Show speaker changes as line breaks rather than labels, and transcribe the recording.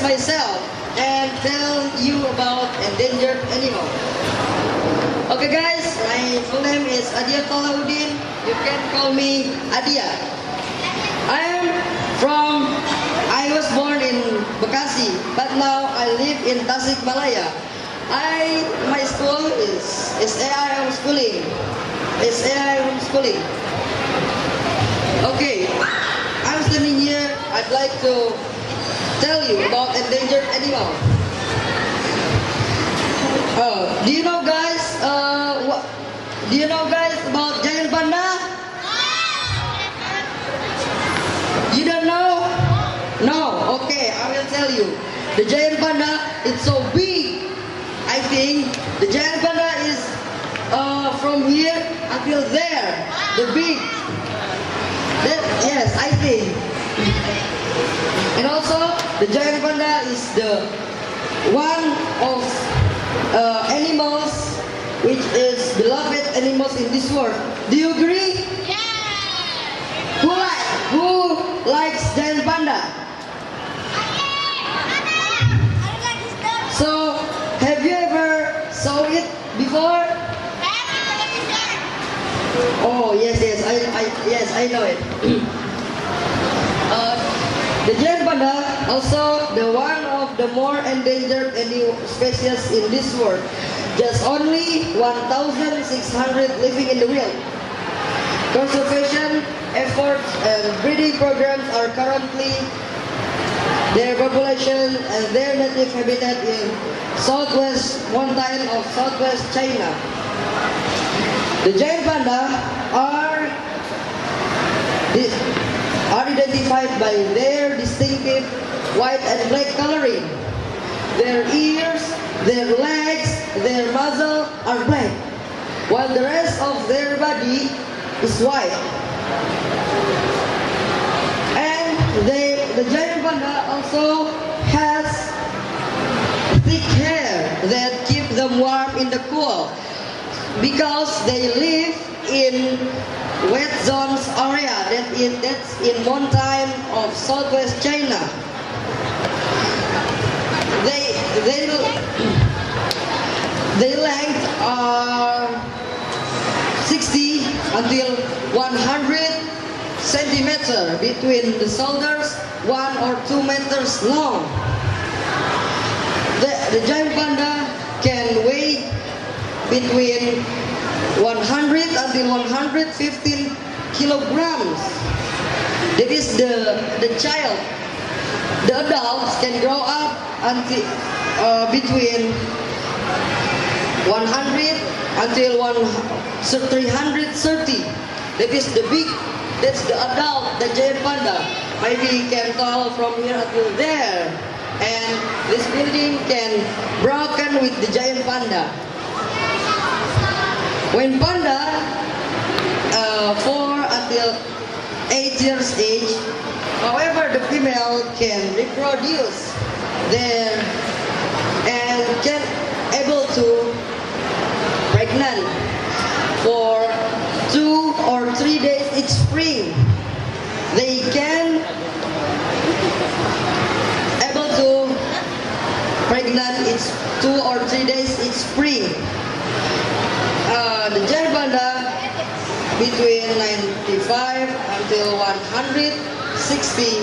myself and tell you about endangered animal. Okay guys, my full name is Adia Talaudin. You can call me Adia. I was born in Bekasi, but now I live in Tasikmalaya. My school is AI homeschooling. It's AI homeschooling. Okay, I'm standing here. I'd like to tell you about endangered animal. Do you know guys? Do you know guys about giant panda? You don't know? No. Okay, I will tell you. The giant panda is so big. I think the giant panda is from here until there. The big. Yes, I think. And also, the giant panda is the one of animals which is beloved animals in this world. Do you agree? Who likes giant panda? So, have you ever saw it before? Oh yes, I know it. The giant panda also the one of the more endangered species in this world. Just only 1,600 living in the wild. Conservation efforts and breeding programs are currently their population and their native habitat in southwest mountain of southwest China. The giant panda are identified by their distinctive white and black coloring. Their ears, their legs, their muzzle are black, while the rest of their body is white. And the giant panda also has thick hair that keep them warm in the cool because they live in wet zones area that's in mountain of southwest China. Their length are 60 until 100 centimeter between the shoulders, 1 or 2 meters long. The giant panda can weigh between 100 until 115 kilograms. That is the child. The adults can grow up until between 100 until 330. That is the big. That's the adult, the giant panda. Maybe can tall from here until there, and this building can broken with the giant panda. When panda 4 until 8 years age, however, the female can reproduce there and can able to pregnant for 2 or 3 days each spring. They can able to pregnant each 2 or 3 days each spring. The giant panda between 95 until 160